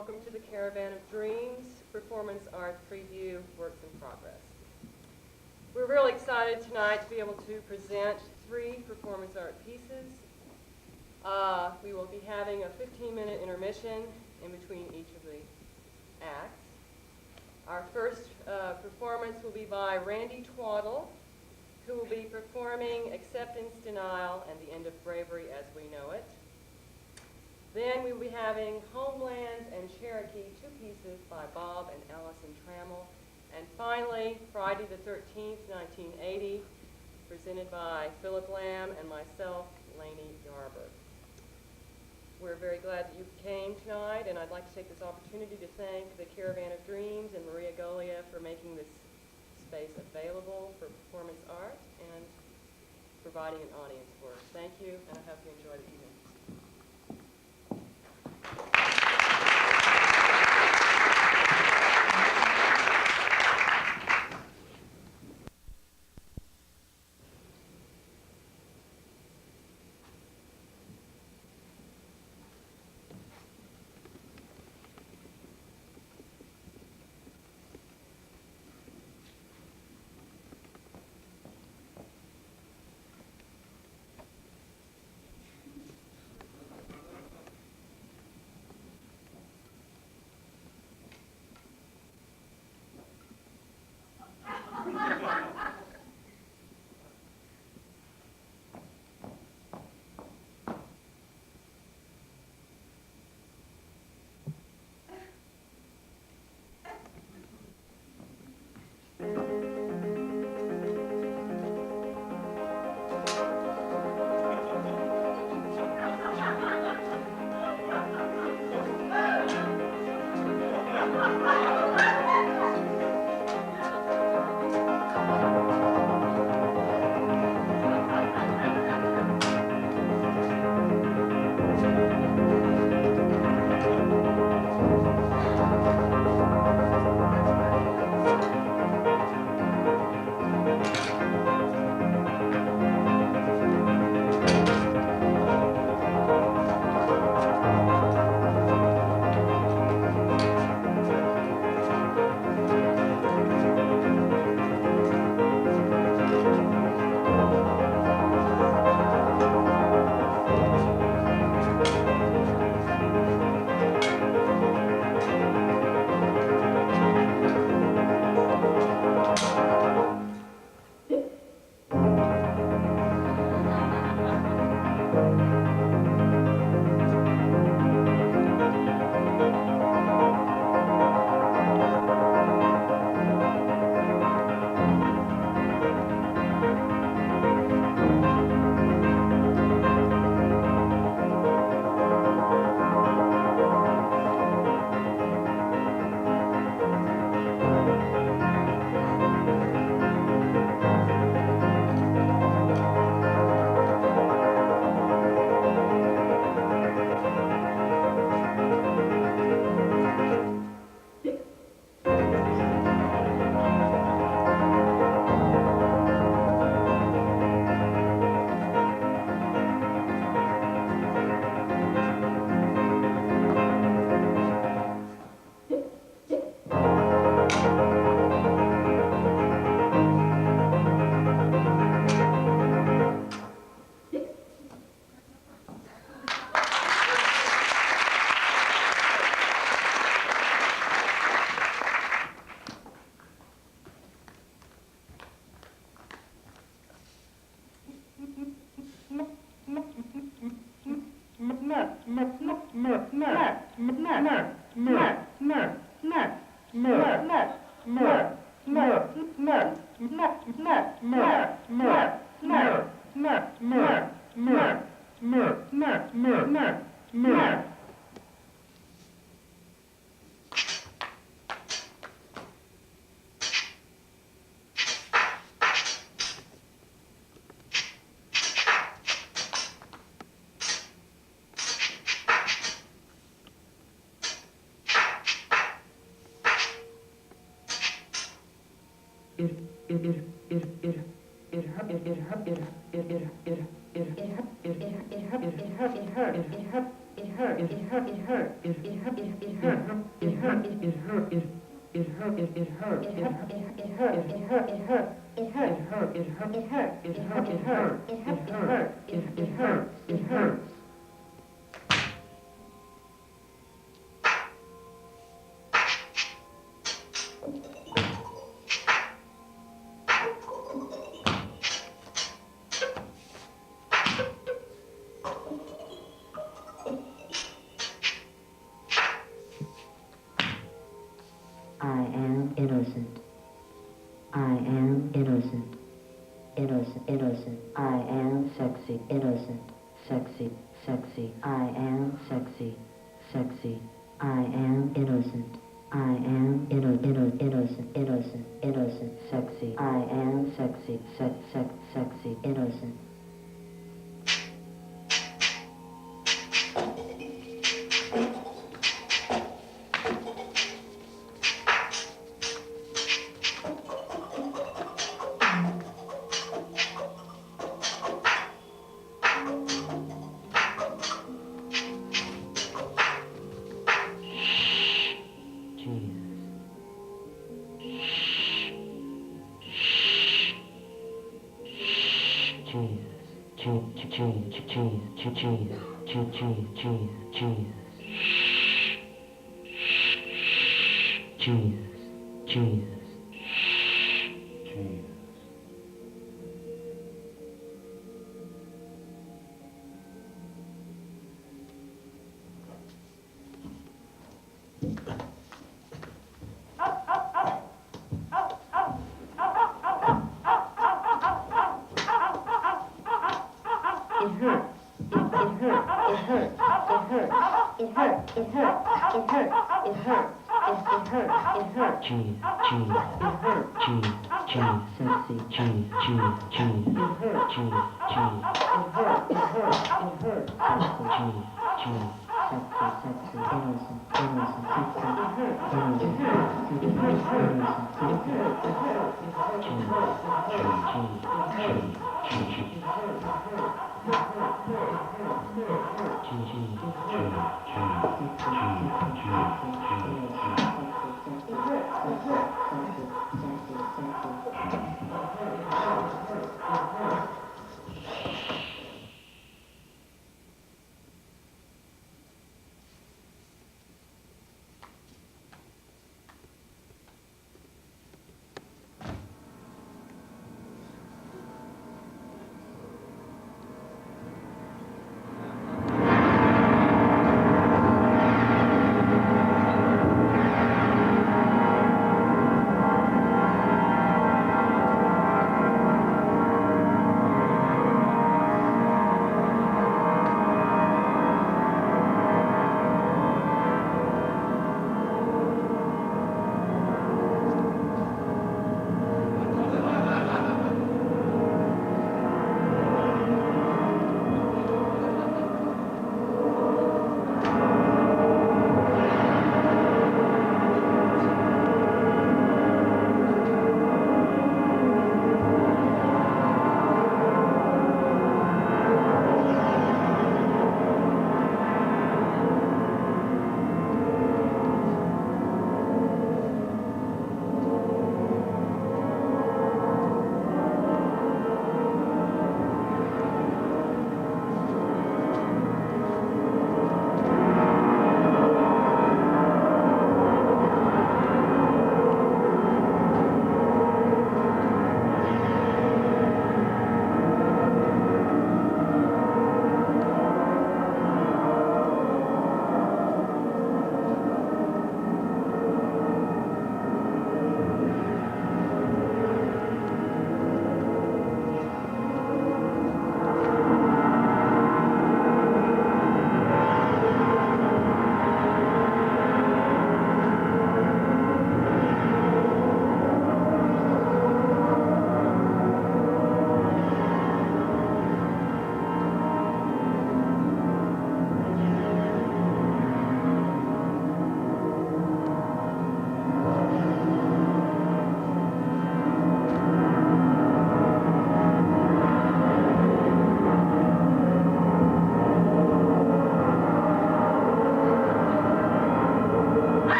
welcome to the Caravan of Dreams Performance Art Preview Works in Progress. We're really excited tonight to be able to present 3 performance art pieces. We will be having a 15-minute intermission in between each of the acts. Our first performance will be by Randy Twaddle, who will be performing Acceptance, Denial, and the End of Bravery as We Know It. Then we will be having Homelands and Cherokee, 2 pieces by Bob and Allison Trammell. And finally, Friday the 13th, 1980, presented by Philip Lamb and myself, Lainey Yarber. We're very glad that you came tonight, and I'd like to take this opportunity to thank the Caravan of Dreams and Maria Golia for making this space available for performance art and providing an audience for us. Thank you, and I hope you enjoy the evening. I am innocent. I am innocent. Innocent, innocent. I am sexy. Innocent. Sexy, sexy. I am sexy. Sexy. I am innocent. I am innocent, innocent, innocent, sexy. I am sexy, sexy, innocent.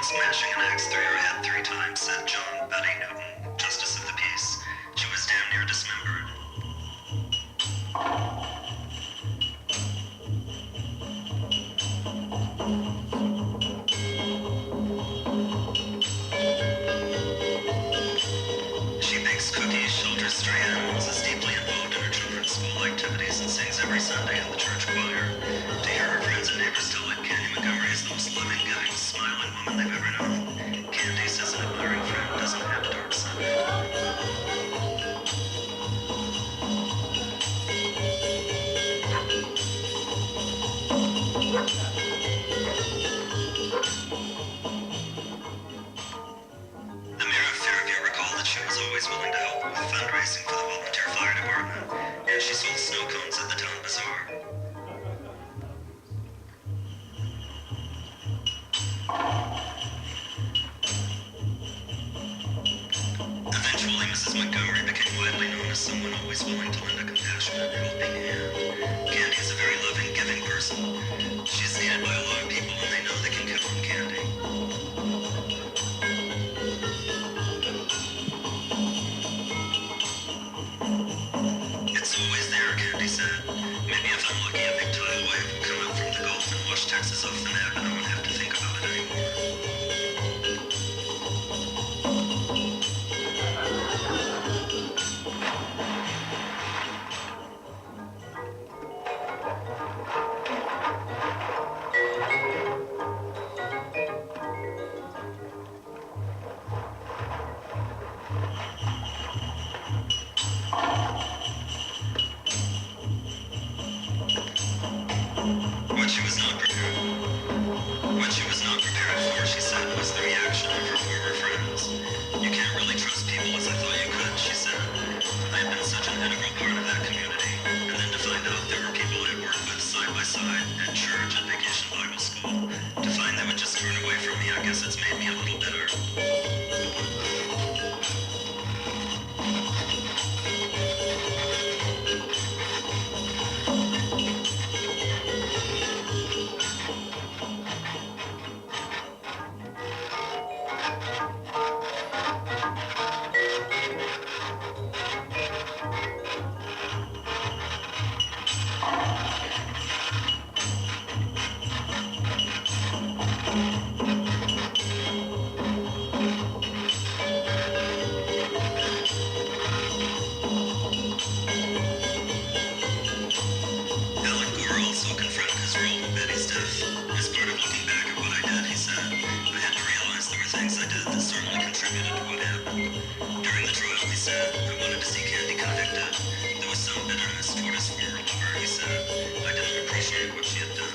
Smashing an axe through your head 3 times, said John Betty Newton, Justice of the Peace. She was damn near dismembered. She bakes cookies, shelters stray animals, is deeply involved in her children's school activities, and sings every Sunday in the church choir. To hear her friends and neighbors tell it, Candy Montgomery is the most loving, giving, smiling woman they've ever known. Candy says an admiring friend doesn't have a dark side. The mayor of Fairview recalled that she was always willing to help with fundraising for the volunteer fire department, and she sold snow cones at the town bazaar. Eventually, Mrs. Montgomery became widely known as someone always willing to lend a compassionate, helping hand. Candy is a very loving, giving person. She's needed by a lot of people, and they know they can count on Candy. It's always there, Candy said. Maybe if I'm lucky, a big tidal wave will come up from the Gulf and wash Texas off the map, and I won't have to think about it anymore. said, I wanted to see Candy convicted. There was some bitterness toward his former lover, he said. I didn't appreciate what she had done.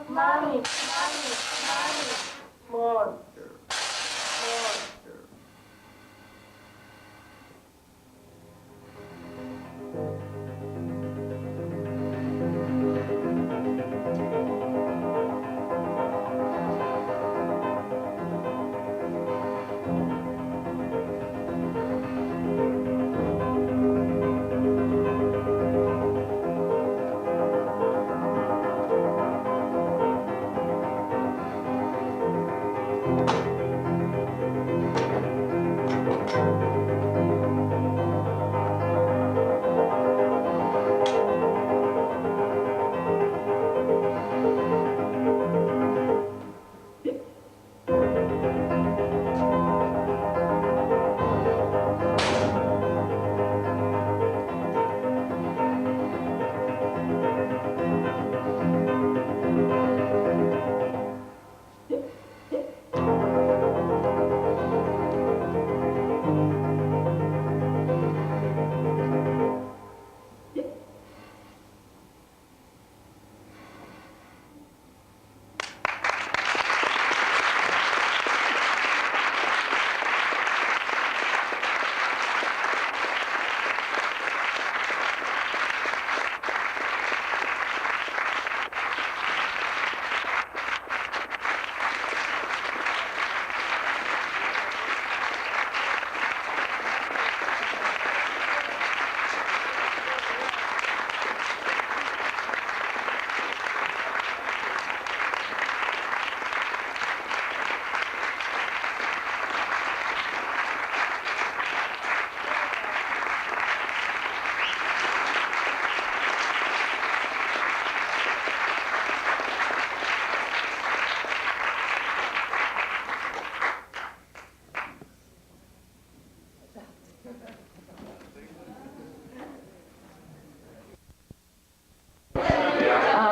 Mommy. Monster.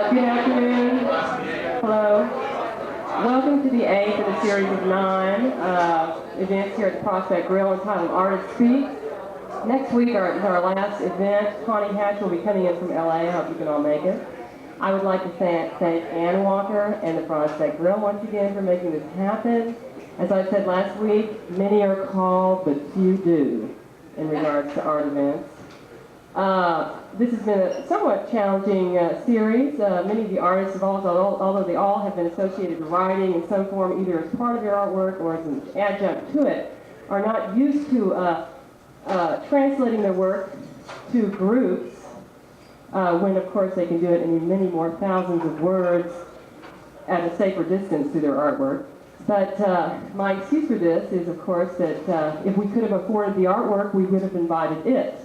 Good afternoon. Hello. Welcome to the eighth of a series of 9 events here at the Prospect Grill entitled Artist Speaks. Next week is our last event. Connie Hatch will be coming in from LA. I hope you can all make it. I would like to thank Ann Walker and the Prospect Grill once again for making this happen. As I said last week, many are called, but few do in regards to art events. This has been a somewhat challenging series. Many of the artists involved, although they all have been associated with writing in some form, either as part of their artwork or as an adjunct to it, are not used to translating their work to groups, when of course they can do it in many more thousands of words at a safer distance through their artwork. But my excuse for this is, of course, that if we could have afforded the artwork, we would have invited it.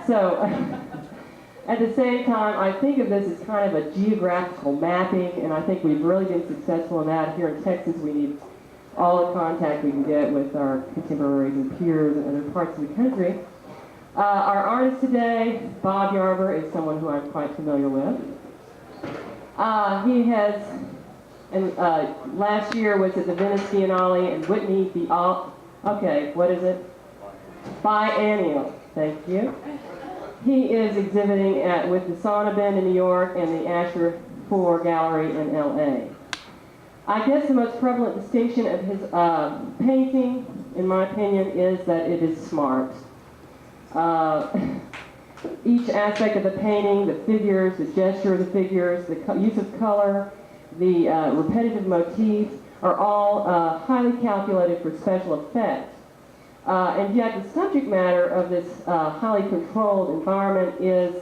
So, at the same time, I think of this as kind of a geographical mapping, and I think we've really been successful in that. Here in Texas, we need all the contact we can get with our contemporaries and peers in other parts of the country. Our artist today, Bob Yarber, is someone who I'm quite familiar with. He has, and last year was at the Venice Biennale and Whitney okay, what is it? Biennial, thank you. He is exhibiting with the Sonnabend in New York and the Asher 4 Gallery in LA. I guess the most prevalent distinction of his painting, in my opinion, is that it is smart. Each aspect of the painting, the figures, the gesture of the figures, the use of color, the repetitive motifs are all highly calculated for special effect. And yet the subject matter of this highly controlled environment is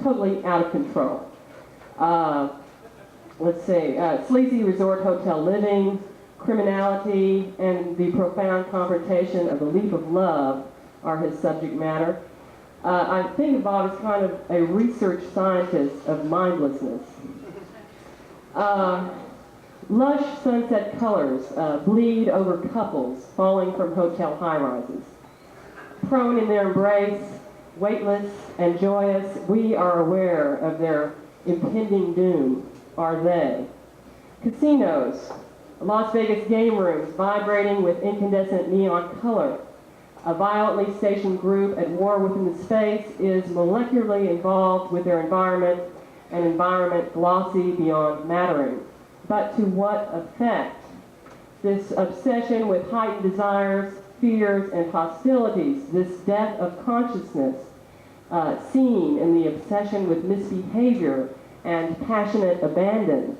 totally out of control. Let's see, sleazy resort hotel living, criminality, and the profound confrontation of the leap of love are his subject matter. I think of Bob as kind of a research scientist of mindlessness. Lush sunset colors bleed over couples falling from hotel high-rises. Prone in their embrace, weightless and joyous, we are aware of their impending doom, are they? Casinos, Las Vegas game rooms vibrating with incandescent neon color. A violently stationed group at war within the space is molecularly involved with their environment, an environment glossy beyond mattering. But to what effect? This obsession with heightened desires, fears, and hostilities, this death of consciousness, seen in the obsession with misbehavior and passionate abandon.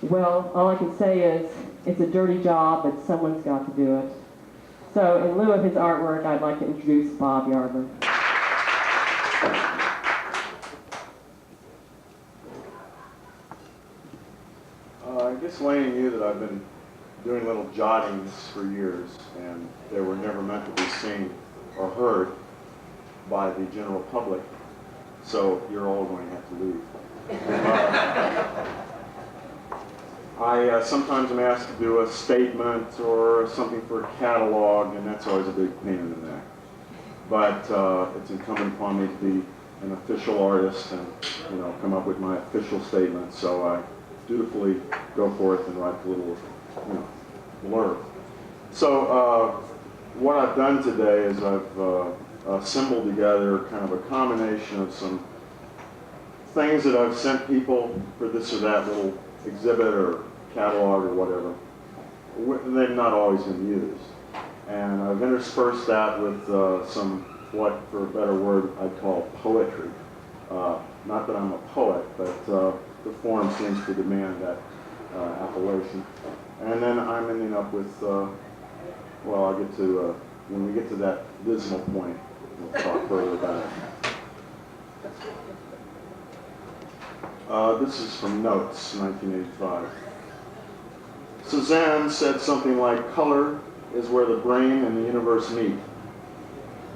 Well, all I can say is, it's a dirty job, but someone's got to do it. So, in lieu of his artwork, I'd like to introduce Bob Yarber. I guess Laney knew that I've been doing little jottings for years, and they were never meant to be seen or heard by the general public, so you're all going to have to leave. I sometimes am asked to do a statement or something for a catalog, and that's always a big pain in the neck. But it's incumbent upon me to be an official artist and, come up with my official statement. So I dutifully go forth and write a little, blurb. So what I've done today is I've assembled together kind of a combination of some things that I've sent people for this or that little exhibit or catalog or whatever. They've not always been used. And I've interspersed that with some, what for a better word, I'd call poetry. Not that I'm a poet, but the form seems to demand that appellation. And then I'm ending up with, I'll get to, when we get to that dismal point, we'll talk further about it. This is from Notes, 1985. Cézanne said something like, "Color is where the brain and the universe meet."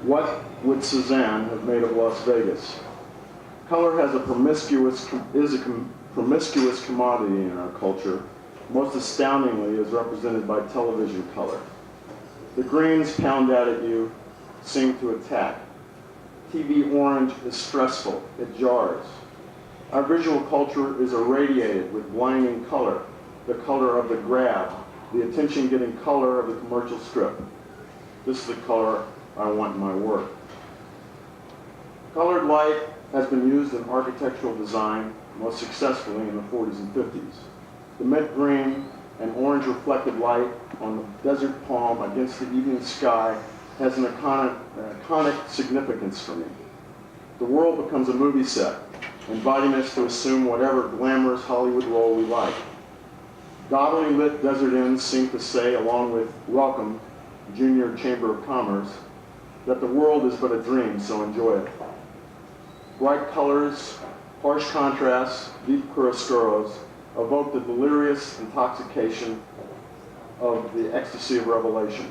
What would Cézanne have made of Las Vegas? Color is a promiscuous commodity in our culture. Most astoundingly is represented by television color. The greens pound out at you, seem to attack. TV orange is stressful, it jars. Our visual culture is irradiated with blinding color, the color of the grab, the attention-getting color of the commercial strip. This is the color I want in my work. Colored light has been used in architectural design, most successfully in the 40s and 50s. The mint green and orange reflected light on the desert palm against the evening sky has an iconic significance for me. The world becomes a movie set, inviting us to assume whatever glamorous Hollywood role we like. Gaudily lit desert inns seem to say, along with "welcome," Junior Chamber of Commerce, that the world is but a dream, so enjoy it. Bright colors, harsh contrasts, deep chiaroscuros evoke the delirious intoxication of the ecstasy of revelation.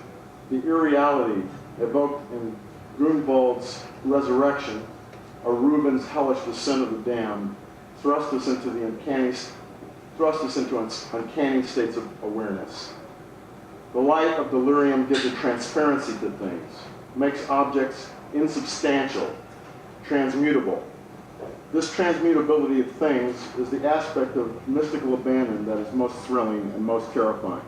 The irreality evoked in Grunewald's Resurrection, or Rubens' hellish descent of the damned, thrust us into uncanny states of awareness. The light of delirium gives a transparency to things, makes objects insubstantial, transmutable. This transmutability of things is the aspect of mystical abandon that is most thrilling and most terrifying.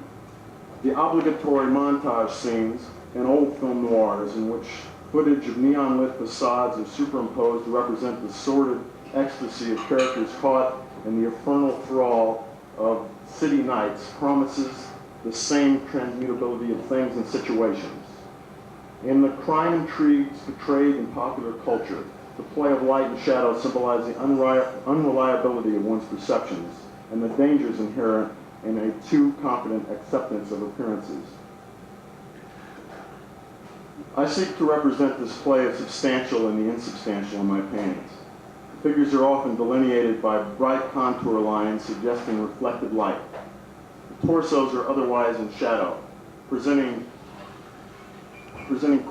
The obligatory montage scenes in old film noirs in which footage of neon-lit facades are superimposed to represent the sordid ecstasy of characters caught in the infernal thrall of city nights promises the same transmutability of things and situations. In the crime intrigues portrayed in popular culture, the play of light and shadow symbolize the unreliability of one's perceptions and the dangers inherent in a too confident acceptance of appearances. I seek to represent this play of substantial and the insubstantial in my paintings. The figures are often delineated by bright contour lines suggesting reflected light. The torsos are otherwise in shadow, presenting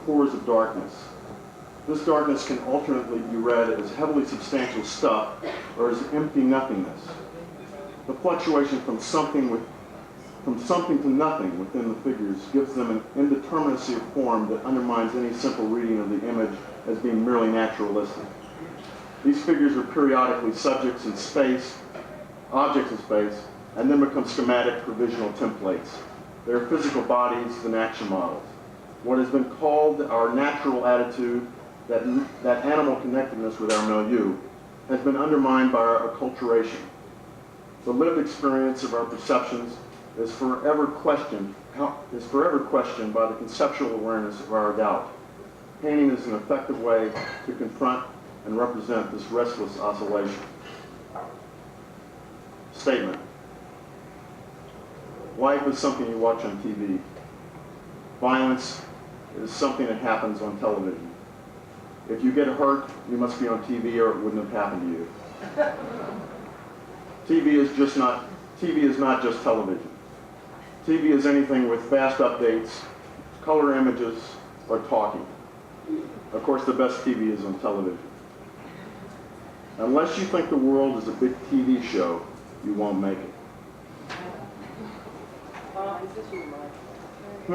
cores of darkness. This darkness can alternately be read as heavily substantial stuff or as empty nothingness. The fluctuation from something to nothing within the figures gives them an indeterminacy of form that undermines any simple reading of the image as being merely naturalistic. These figures are periodically objects in space, and then become schematic provisional templates. They are physical bodies and action models. What has been called our natural attitude, that animal connectedness with our milieu, has been undermined by our acculturation. The lived experience of our perceptions is forever questioned by the conceptual awareness of our doubt. Painting is an effective way to confront and represent this restless oscillation. Statement. Life is something you watch on TV. Violence is something that happens on television. If you get hurt, you must be on TV or it wouldn't have happened to you. TV is not just television. TV is anything with fast updates, color images, or talking. Of course, the best TV is on television. Unless you think the world is a big TV show, you won't make it. Position the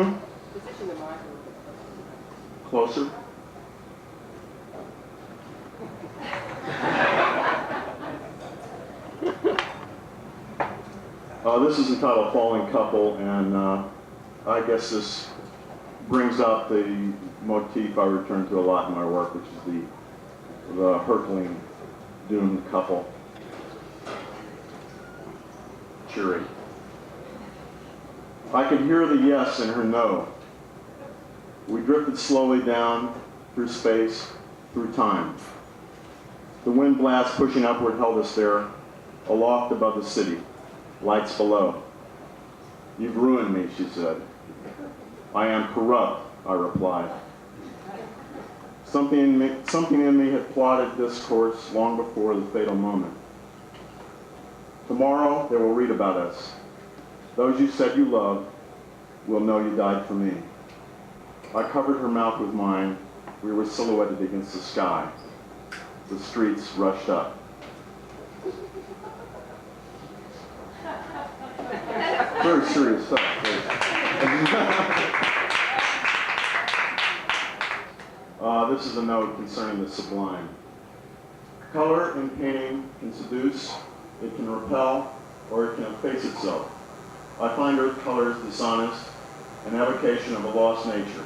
mic. Position the mic. Closer. This is entitled Falling Couple, and I guess this brings out the motif I return to a lot in my work, which is the hurtling, doomed couple. Cheery. I could hear the yes in her no. We drifted slowly down through space, through time. The wind blast pushing upward held us there, aloft above the city, lights below. You've ruined me, she said. I am corrupt, I replied. Something in me had plotted this course long before the fatal moment. Tomorrow they will read about us. Those you said you loved will know you died for me. I covered her mouth with mine. We were silhouetted against the sky. The streets rushed up. Very serious stuff. This is a note concerning the sublime. Color in painting can seduce, it can repel, or it can efface itself. I find earth colors dishonest, an evocation of a lost nature,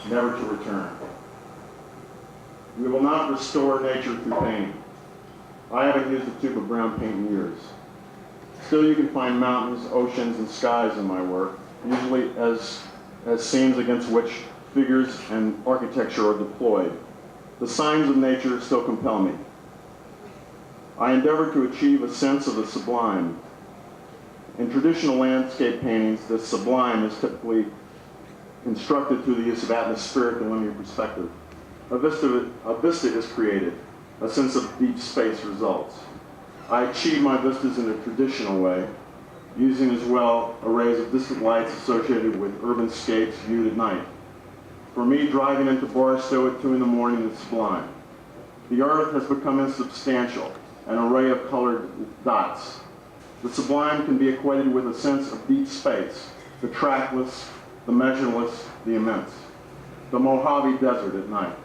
never to return. We will not restore nature through painting. I haven't used a tube of brown paint in years. Still, you can find mountains, oceans, and skies in my work, usually as scenes against which figures and architecture are deployed. The signs of nature still compel me. I endeavor to achieve a sense of the sublime. In traditional landscape paintings, the sublime is typically constructed through the use of atmospheric and linear perspective. A vista is created. A sense of deep space results. I achieve my vistas in a traditional way, using as well arrays of distant lights associated with urban scapes viewed at night. For me, driving into Barstow at 2 in the morning is sublime. The earth has become insubstantial, an array of colored dots. The sublime can be equated with a sense of deep space, the trackless, the measureless, the immense. The Mojave Desert at night.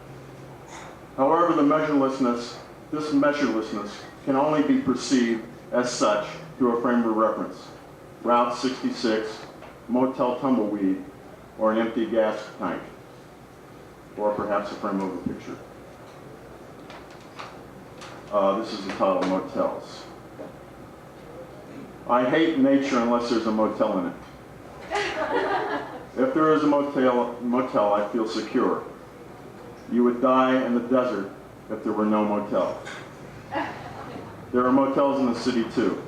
However, this measurelessness can only be perceived as such through a frame of reference. Route 66, Motel Tumbleweed, or an empty gas tank, or perhaps a frame of a picture. This is the title, Motels. I hate nature unless there's a motel in it. If there is a motel, I feel secure. You would die in the desert if there were no motel. There are motels in the city too.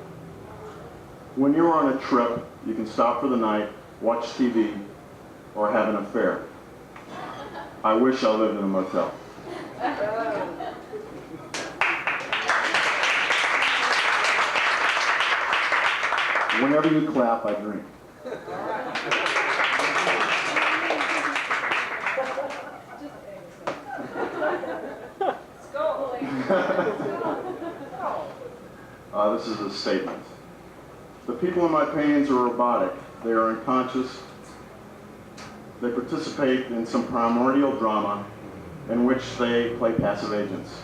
When you're on a trip, you can stop for the night, watch TV, or have an affair. I wish I lived in a motel. Whenever you clap, I drink. This is a statement. The people in my paintings are robotic. They are unconscious. They participate in some primordial drama in which they play passive agents.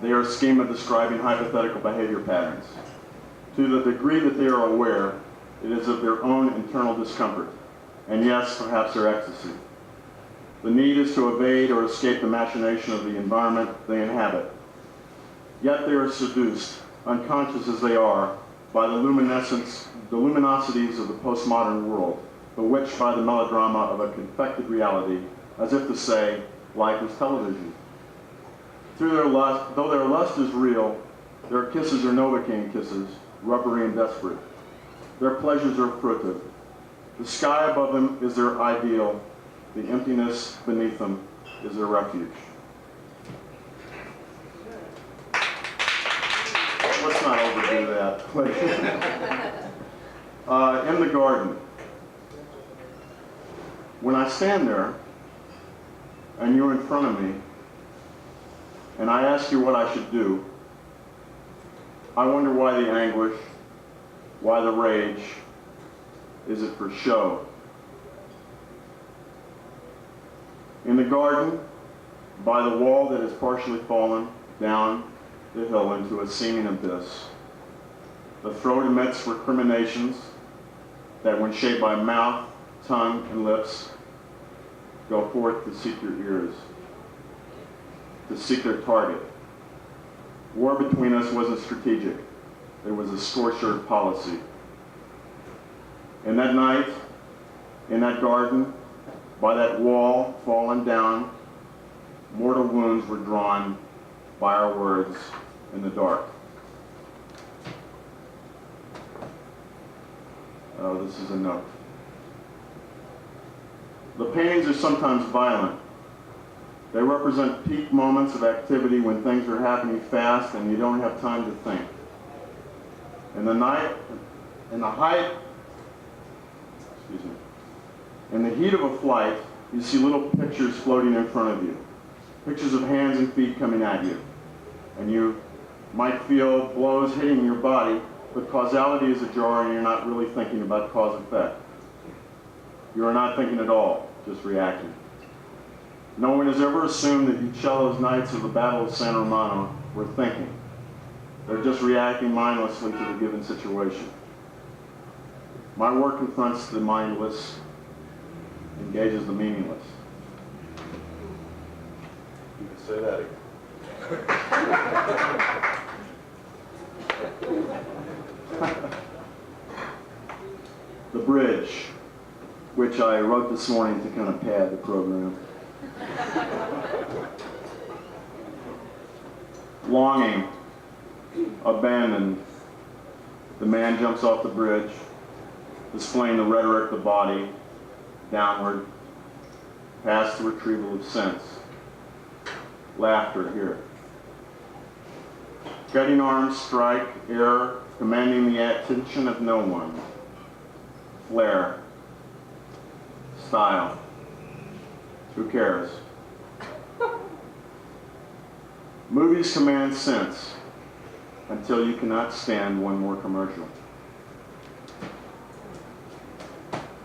They are a schema describing hypothetical behavior patterns. To the degree that they are aware, it is of their own internal discomfort, and yes, perhaps their ecstasy. The need is to evade or escape the machination of the environment they inhabit. Yet they are seduced, unconscious as they are, by the luminosities of the postmodern world, bewitched by the melodrama of a confected reality, as if to say, life is television. Though their lust is real, their kisses are Novocaine kisses, rubbery and desperate. Their pleasures are fruitive. The sky above them is their ideal. The emptiness beneath them is their refuge. Let's not overdo that, please. In the garden, when I stand there and you're in front of me and I ask you what I should do, I wonder why the anguish, why the rage. Is it for show? In the garden, by the wall that has partially fallen down the hill into a seeming abyss, the throat emits recriminations that, when shaped by mouth, tongue, and lips, go forth to seek your ears, to seek their target. War between us wasn't strategic. It was a scorched-earth policy. And that night, in that garden, by that wall fallen down, mortal wounds were drawn by our words in the dark. This is a note. The paintings are sometimes violent. They represent peak moments of activity when things are happening fast and you don't have time to think. In the heat of a flight, you see little pictures floating in front of you. Pictures of hands and feet coming at you. And you might feel blows hitting your body, but causality is ajar and you're not really thinking about cause-effect. You are not thinking at all, just reacting. No one has ever assumed that Uccello's Knights of the Battle of San Romano were thinking. They're just reacting mindlessly to the given situation. My work confronts the mindless, engages the meaningless. You can say that again. The Bridge, which I wrote this morning to kind of pad the program. Longing, abandoned, the man jumps off the bridge, displaying the rhetoric, the body, downward, past the retrieval of sense. Laughter here. Cutting arms strike, air, commanding the attention of no one. Flair. Style. Who cares? Movies command sense until you cannot stand one more commercial.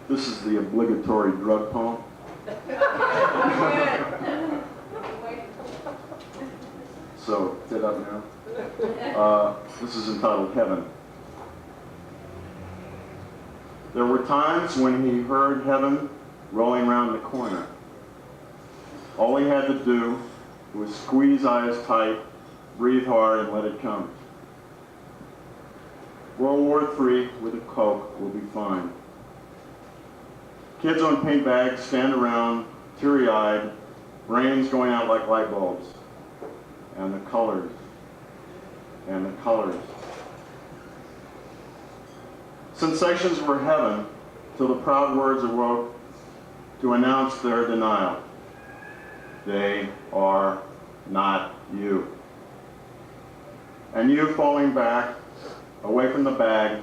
This is the obligatory drug poem. So, get up now. This is entitled Heaven. There were times when he heard heaven rolling round the corner. All he had to do was squeeze eyes tight, breathe hard, and let it come. World War III with a Coke will be fine. Kids on paint bags stand around, teary-eyed, brains going out like light bulbs. And the colors, and the colors. Sensations were heaven till the proud words awoke to announce their denial. They are not you. And you falling back, away from the bag,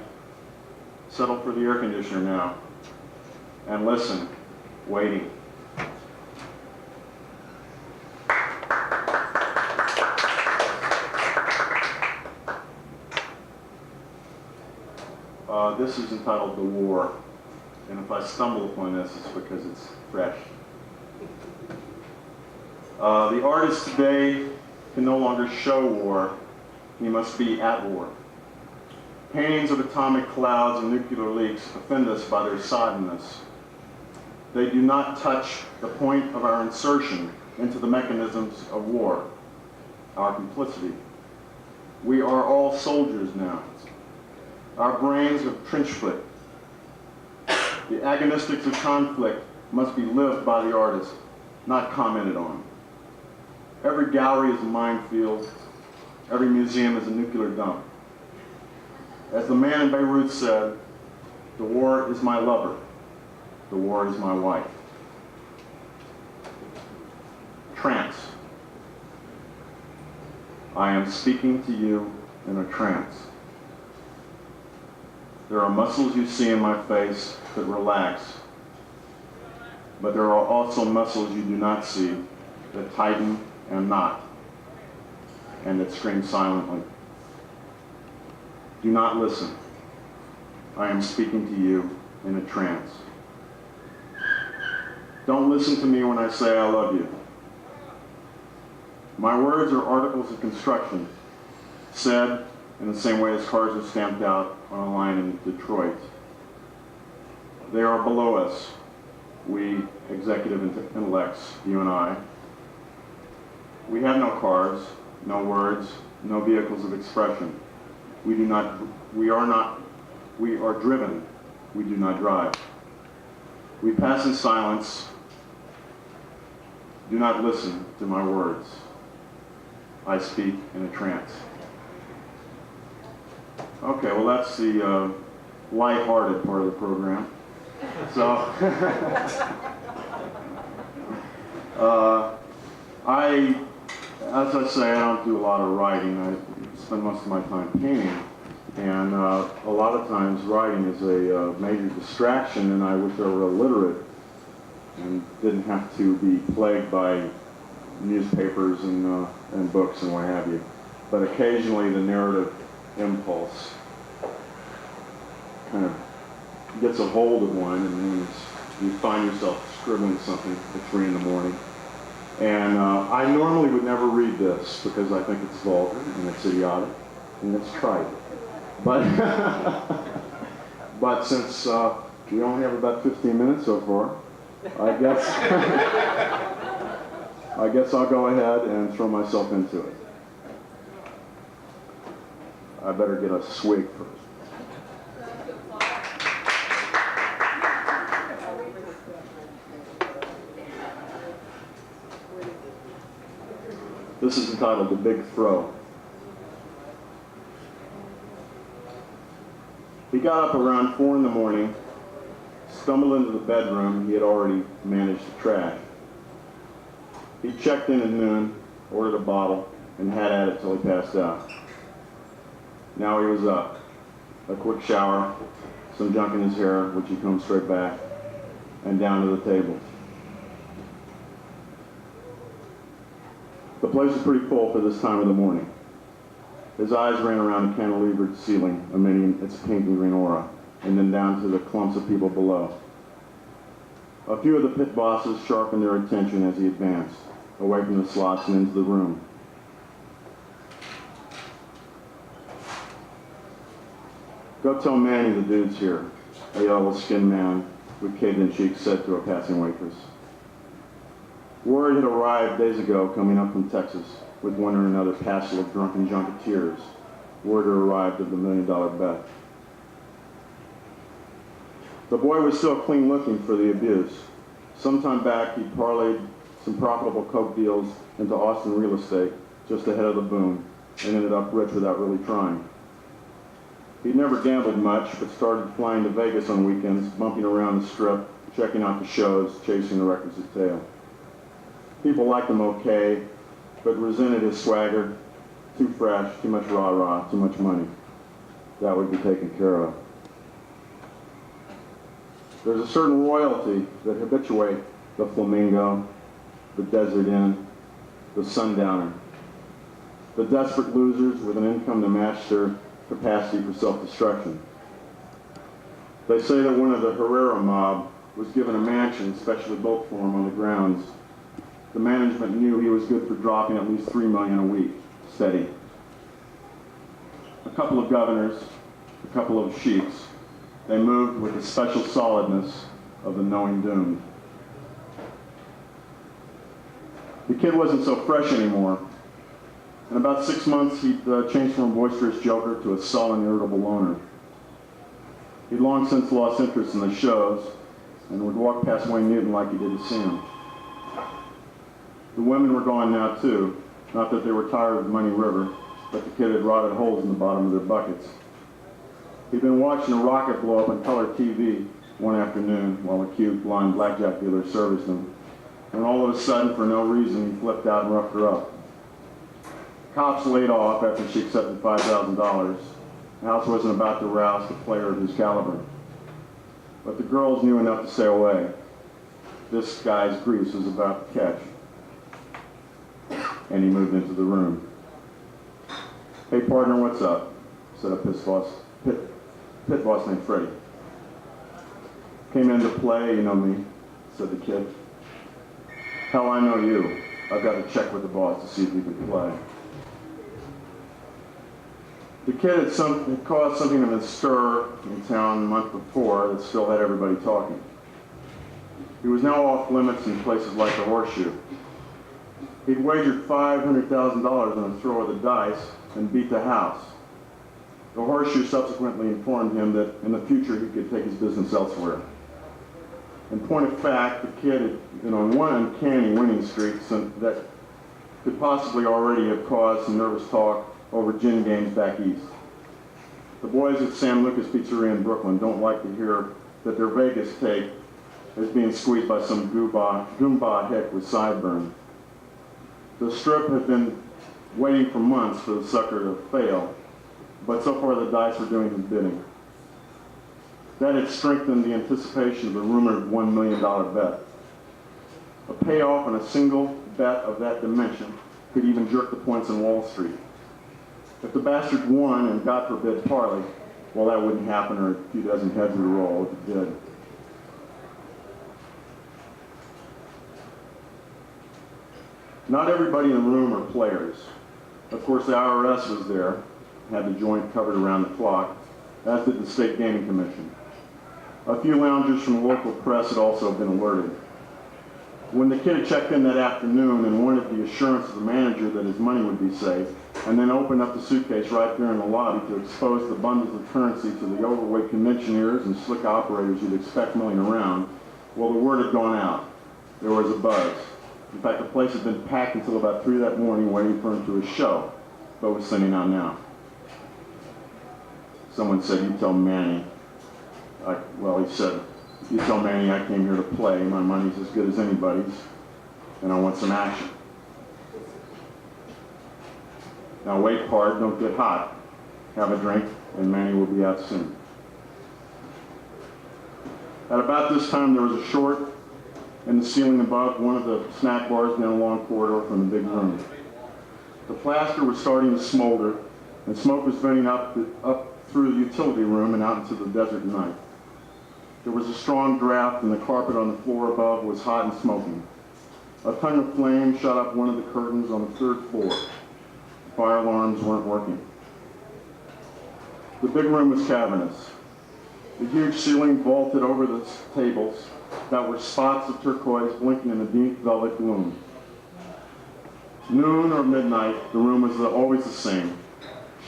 settle for the air conditioner now. And listen, waiting. This is entitled The War. And if I stumble upon this, it's because it's fresh. The artist today can no longer show war. He must be at war. Paintings of atomic clouds and nuclear leaks offend us by their soddenness. They do not touch the point of our insertion into the mechanisms of war, our complicity. We are all soldiers now. Our brains have trench foot. The agonistics of conflict must be lived by the artist, not commented on. Every gallery is a minefield. Every museum is a nuclear dump. As the man in Beirut said, the war is my lover. The war is my wife. Trance. I am speaking to you in a trance. There are muscles you see in my face that relax, but there are also muscles you do not see that tighten and knot, and that scream silently. Do not listen. I am speaking to you in a trance. Don't listen to me when I say I love you. My words are articles of construction, said in the same way as cars are stamped out on a line in Detroit. They are below us, we executive intellects, you and I. We have no cars, no words, no vehicles of expression. We are driven, we do not drive. We pass in silence. Do not listen to my words. I speak in a trance. Okay, well that's the light-hearted part of the program. So, as I say, I don't do a lot of writing. I spend most of my time painting. And a lot of times writing is a major distraction, and I wish I were illiterate and didn't have to be plagued by newspapers and books and what have you. But occasionally the narrative impulse kind of gets a hold of one, and then you find yourself scribbling something at 3 in the morning. And I normally would never read this because I think it's vulgar and it's idiotic and it's trite. But since we only have about 15 minutes so far, I guess I'll go ahead and throw myself into it. I better get a swig first. This is entitled The Big Throw. He got up around 4 in the morning, stumbled into the bedroom he had already managed to trash. He checked in at noon, ordered a bottle, and had at it till he passed out. Now he was up. A quick shower, some junk in his hair, which he combed straight back, and down to the table. The place was pretty full for this time of the morning. His eyes ran around the cantilevered ceiling, emitting its pink and green aura, and then down to the clumps of people below. A few of the pit bosses sharpened their attention as he advanced, away from the slots and into the room. "Go tell Manny the dude's here," a yellow-skinned man with caved-in cheeks said to a passing waitress. Word had arrived days ago coming up from Texas, with one or another passel of drunken junketeers. Word had arrived of the $1 million bet. The boy was still clean looking for the abuse. Sometime back, he'd parlayed some profitable coke deals into Austin real estate just ahead of the boom and ended up rich without really trying. He'd never gambled much, but started flying to Vegas on weekends, bumping around the strip, checking out the shows, chasing the requisite tail. People liked him okay, but resented his swagger. Too fresh, too much rah-rah, too much money. That would be taken care of. There's a certain royalty that habituate the Flamingo, the Desert Inn, the Sundowner, the desperate losers with an income to match their capacity for self-destruction. They say that one of the Herrera mob was given a mansion specially built for him on the grounds. The management knew he was good for dropping at least $3 million a week, steady. A couple of governors, a couple of sheiks, they moved with the special solidness of the knowing doomed. The kid wasn't so fresh anymore. In about 6 months, he'd changed from a boisterous joker to a sullen, irritable loner. He'd long since lost interest in the shows and would walk past Wayne Newton like he did to see him. The women were gone now, too. Not that they were tired of Money River, but the kid had rotted holes in the bottom of their buckets. He'd been watching a rocket blow up on color TV one afternoon while a cute, blonde blackjack dealer serviced him. And all of a sudden, for no reason, he flipped out and roughed her up. Cops laid off after she accepted $5,000. The house wasn't about to rouse a player of his caliber. But the girls knew enough to stay away. This guy's grease was about to catch. And he moved into the room. "Hey partner, what's up?" said a pit boss named Freddie. "Came in to play, you know me," said the kid. "Hell, I know you. I've got to check with the boss to see if you can play." The kid had caused something of a stir in town a month before that still had everybody talking. He was now off limits in places like the Horseshoe. He'd wagered $500,000 on a throw of the dice and beat the house. The Horseshoe subsequently informed him that in the future he could take his business elsewhere. In point of fact, the kid had been on one uncanny winning streak that could possibly already have caused some nervous talk over gin games back east. The boys at Sam Lucas Pizzeria in Brooklyn don't like to hear that their Vegas take is being squeezed by some Goomba hick with sideburn. The strip had been waiting for months for the sucker to fail, but so far the dice were doing his bidding. That had strengthened the anticipation of the rumored $1 million bet. A payoff on a single bet of that dimension could even jerk the points on Wall Street. If the bastard won, and God forbid parlay, well, that wouldn't happen, or a few dozen heads would roll if it did. Not everybody in the room are players. Of course, the IRS was there, had the joint covered around the clock, as did the State Gaming Commission. A few loungers from the local press had also been alerted. When the kid had checked in that afternoon and wanted the assurance of the manager that his money would be safe, and then opened up the suitcase right there in the lobby to expose the bundles of currency to the overweight conventioneers and slick operators you'd expect milling around, well, the word had gone out. There was a buzz. In fact, the place had been packed until about 3 that morning waiting for him to his show, but was sending out now. Someone said, "You tell Manny." Well, he said, You tell Manny I came here to play, my money's as good as anybody's, and I want some action. Now wait hard, don't get hot. Have a drink, and Manny will be out soon. At about this time, there was a short in the ceiling above one of the snack bars down a long corridor from the big room. The plaster was starting to smolder, and smoke was venting up through the utility room and out into the desert night. There was a strong draft, and the carpet on the floor above was hot and smoking. A tongue of flame shot up one of the curtains on the third floor. Fire alarms weren't working. The big room was cavernous. The huge ceiling vaulted over the tables that were spots of turquoise blinking in the deep velvet gloom. Noon or midnight, the room was always the same.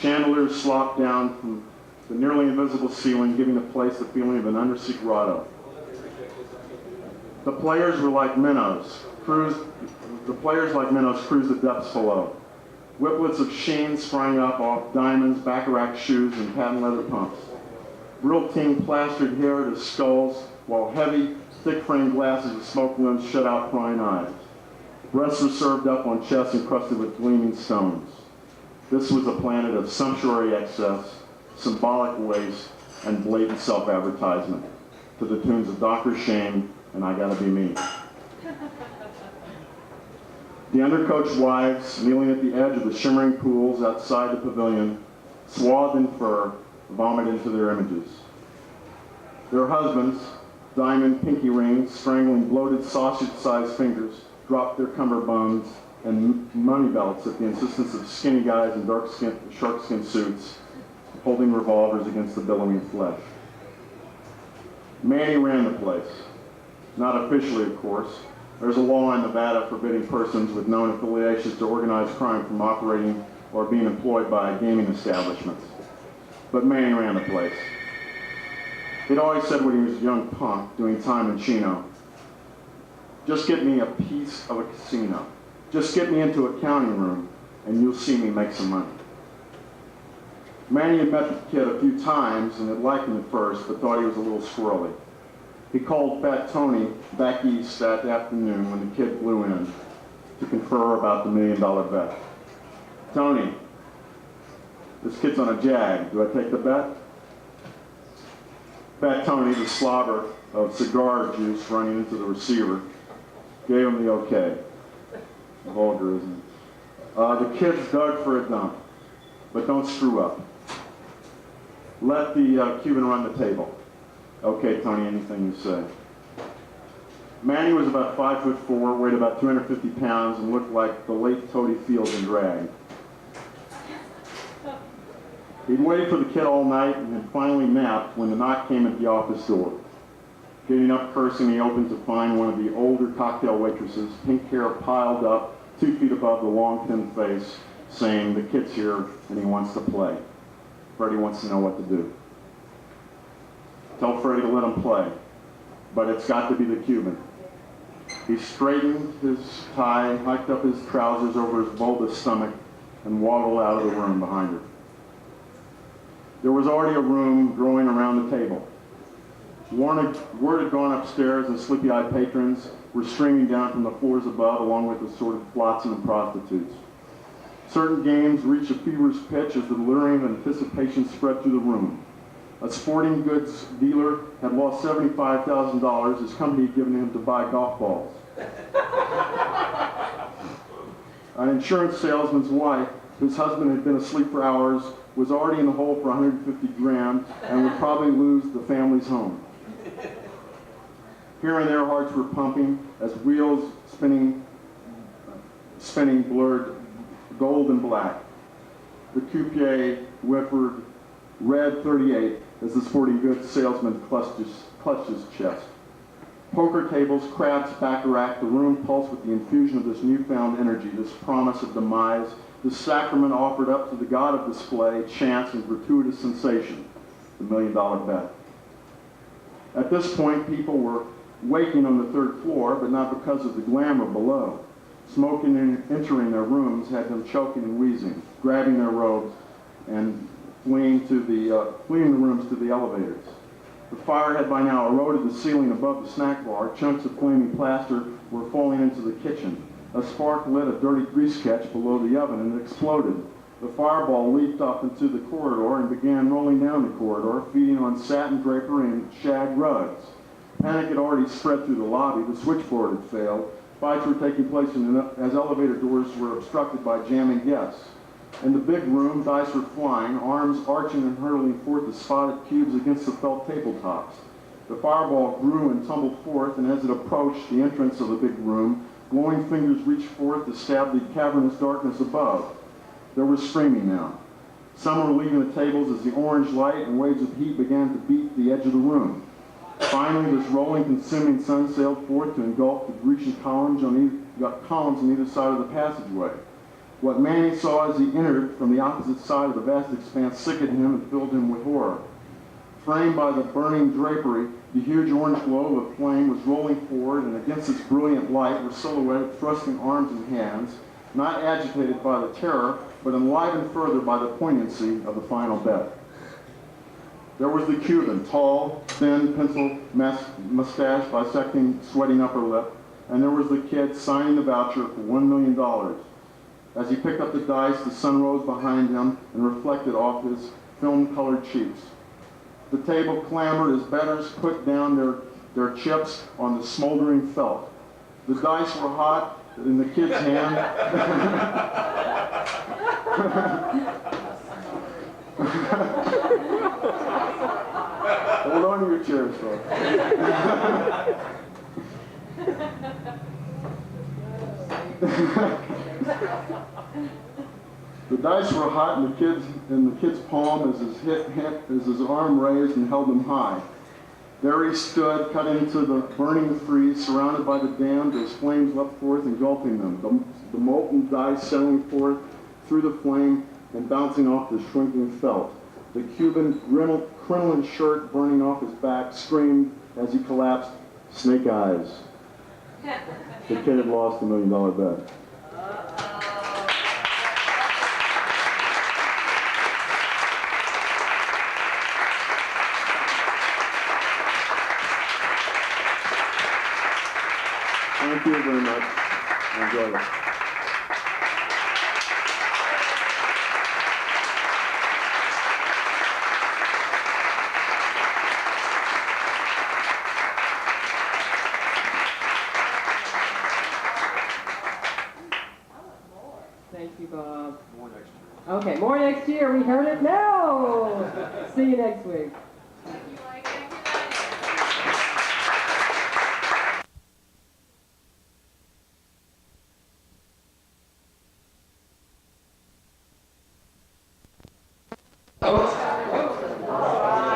Chandeliers slopped down from the nearly invisible ceiling, giving the place the feeling of an undersea grotto. The players like minnows cruised the depths below. Whiplets of sheen sprang up off diamonds, baccarat shoes, and patent leather pumps. Real-team plastered hair to skulls, while heavy, thick-framed glasses of smoke limbs shut out prying eyes. Breasts were served up on chests encrusted with gleaming stones. This was a planet of sumptuary excess, symbolic waste, and blatant self-advertisement, to the tunes of Dr. Shame and I Gotta Be Me. The undercoached wives, kneeling at the edge of the shimmering pools outside the pavilion, swathed in fur, vomit into their images. Their husbands, diamond pinky rings, strangling bloated sausage-sized fingers, dropped their cummerbunds and money belts at the insistence of skinny guys in shark-skin suits, holding revolvers against the billowing flesh. Manny ran the place. Not officially, of course. There's a law in Nevada forbidding persons with known affiliations to organized crime from operating or being employed by gaming establishments. But Manny ran the place. He'd always said when he was a young punk doing time in Chino, just get me a piece of a casino. Just get me into a counting room and you'll see me make some money. Manny had met the kid a few times and had liked him at first, but thought he was a little squirrely. He called Fat Tony back east that afternoon when the kid flew in to confer about the $1 million bet. Tony, this kid's on a jag. Do I take the bet? Fat Tony, the slobber of cigar juice running into the receiver, gave him the okay. Vulgar, isn't it? The kids dug for a dump, but don't screw up. Let the Cuban run the table. Okay, Tony, anything you say. Manny was about 5'4", weighed about 250 pounds, and looked like the late Toady Fields in drag. He'd waited for the kid all night and had finally napped when the knock came at the office door. Getting up cursing, he opened to find one of the older cocktail waitresses, pink hair piled up 2 feet above the long, thin face, saying, "The kid's here and he wants to play. Freddie wants to know what to do." Tell Freddie to let him play, but it's got to be the Cuban. He straightened his tie, hiked up his trousers over his bulbous stomach, and waddled out of the room behind her. There was already a room growing around the table. Word had gone upstairs, and sleepy-eyed patrons were streaming down from the floors above, along with assorted flotsam and prostitutes. Certain games reached a feverish pitch as the luring of anticipation spread through the room. A sporting goods dealer had lost $75,000 his company had given him to buy golf balls. An insurance salesman's wife, whose husband had been asleep for hours, was already in the hole for 150 grand and would probably lose the family's home. Here and there, hearts were pumping as wheels spinning blurred gold and black. The coupe whimpered red 38 as the sporting goods salesman clutched his chest. Poker tables, craps, baccarat, the room pulsed with the infusion of this newfound energy, this promise of demise, this sacrament offered up to the god of display, chance, and gratuitous sensation, the $1 million bet. At this point, people were waking on the third floor, but not because of the glamour below. Smoke entering their rooms had them choking and wheezing, grabbing their robes, and fleeing the rooms to the elevators. The fire had by now eroded the ceiling above the snack bar. Chunks of flaming plaster were falling into the kitchen. A spark lit a dirty grease catch below the oven and it exploded. The fireball leaped up into the corridor and began rolling down the corridor, feeding on satin drapery and shag rugs. Panic had already spread through the lobby. The switchboard had failed. Fights were taking place as elevator doors were obstructed by jamming guests. In the big room, dice were flying, arms arching and hurtling forth the spotted cubes against the felt tabletops. The fireball grew and tumbled forth, and as it approached the entrance of the big room, glowing fingers reached forth to stab the cavernous darkness above. There was screaming now. Some were leaving the tables as the orange light and waves of heat began to beat the edge of the room. Finally, this rolling, consuming sun sailed forth to engulf the Grecian columns on either side of the passageway. What Manny saw as he entered from the opposite side of the vast expanse sickened him and filled him with horror. Framed by the burning drapery, the huge orange globe of flame was rolling forward, and against its brilliant light were silhouetted thrusting arms and hands, not agitated by the terror, but enlivened further by the poignancy of the final bet. There was the Cuban, tall, thin, pencil mustache bisecting sweating upper lip, and there was the kid signing the voucher for $1 million. As he picked up the dice, the sun rose behind him and reflected off his film-colored cheeks. The table clamored as bettors put down their chips on the smoldering felt. The dice were hot in the kid's hand. Hold on to your chairs, folks. The dice were hot in the kid's palm as his arm raised and held them high. There he stood, cut into the burning freeze, surrounded by the damned as flames leapt forth, engulfing them. The molten dice settling forth through the flame and bouncing off the shrinking felt. The Cuban, crinoline shirt burning off his back, screamed as he collapsed, "Snake eyes." The kid had lost $1 million bet. Thank you very much. Enjoy it. Thank you, Bob. More next year. Okay, more next year. We heard it now. See you next week.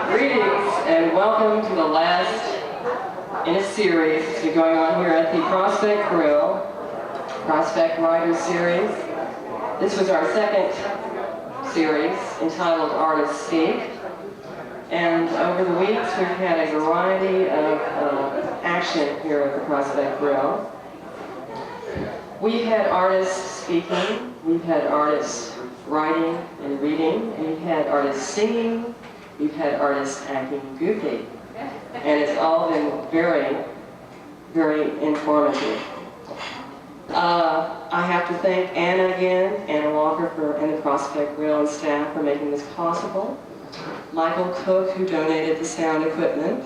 Greetings and welcome to the last in a series that's been going on here at the Prospect Grill, Prospect Writers Series. This was our second series entitled Artists Speak. And over the weeks we've had a variety of action here at the Prospect Grill. We've had artists speaking, we've had artists writing and reading, we've had artists singing, we've had artists acting goofy. And it's all been very, very informative. I have to thank Anna again, Anna Walker and the Prospect Grill and staff for making this possible. Michael Cook, who donated the sound equipment.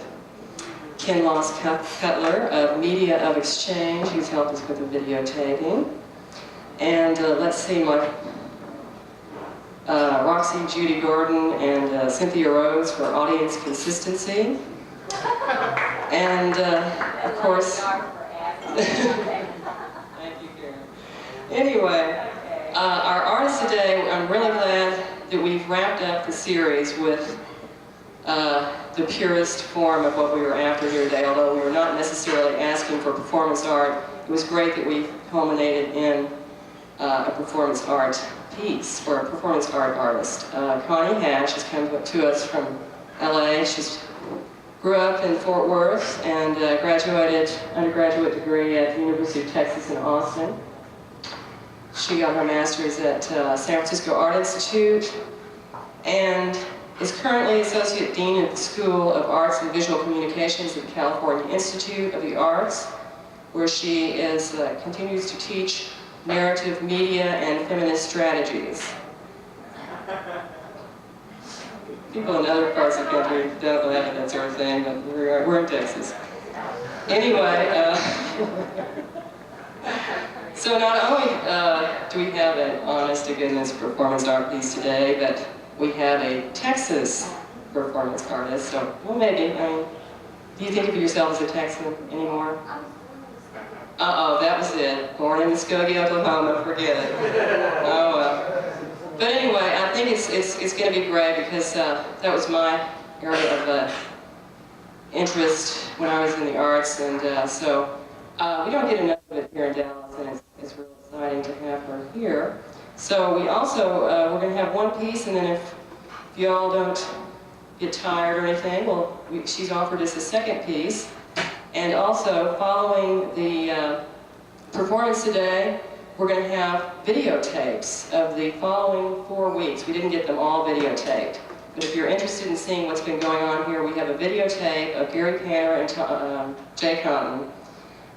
Ken Loss Cutler of Media of Exchange, who's helped us with the videotaping. And let's see, Roxy, Judy Gordon, and Cynthia Rose for audience consistency. And of course, thank you, Karen. Anyway, our artists today, I'm really glad that we've wrapped up the series with the purest form of what we were after here today, although we were not necessarily asking for performance art. It was great that we culminated in a performance art piece for a performance art artist. Connie Hatch has come to us from LA. She grew up in Fort Worth and graduated undergraduate degree at the University of Texas in Austin. She got her master's at San Francisco Art Institute, and is currently Associate Dean of the School of Arts and Visual Communications at the California Institute of the Arts, where she continues to teach narrative media and feminist strategies. People in other parts of the country don't believe in that sort of thing, but we're in Texas. Anyway, so not only do we have an honest-to-goodness performance art piece today, but we have a Texas performance artist. So, well, maybe. I mean, do you think of yourself as a Texan anymore? Uh-oh, that was it. Born in Muskogee, Oklahoma. Forget it. Oh well. But anyway, I think it's going to be great because that was my area of interest when I was in the arts, and so we don't get enough of it here in Dallas, and it's real exciting to have her here. So we also, we're going to have one piece, and then if you all don't get tired or anything, well, she's offered us a second piece. And also, following the performance today, we're going to have videotapes of the following 4 weeks. We didn't get them all videotaped. But if you're interested in seeing what's been going on here, we have a videotape of Gary Panner and Jay Cotton.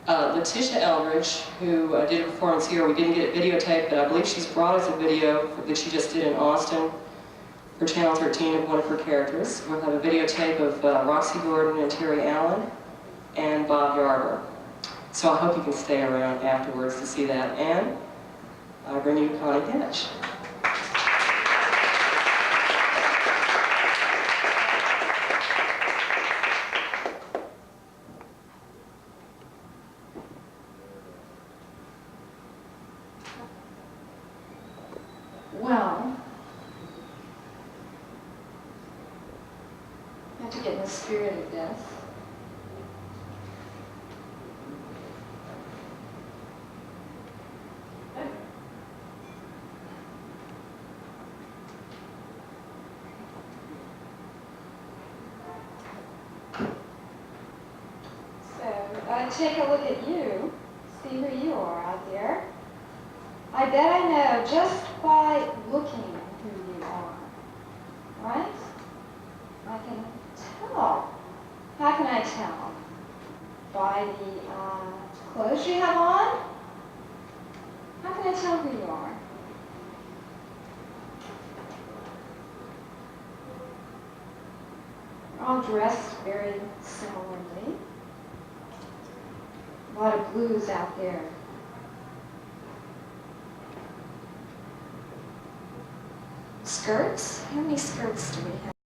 Letitia Eldridge, who did a performance here, we didn't get it videotaped, but I believe she's brought us a video that she just did in Austin for Channel 13 of one of her characters. We'll have a videotape of Roxy Gordon and Terry Allen and Bob Yarber. So I hope you can stay around afterwards to see that. And I bring you Connie Hennish. Well, I have to get in the spirit of this. So, take a look at you, see who you are out there. I bet I know just by looking who you are, right? I can tell. How can I tell? By the clothes you have on? How can I tell who you are? You're all dressed very similarly. A lot of blues out there. Skirts? How many skirts do we have?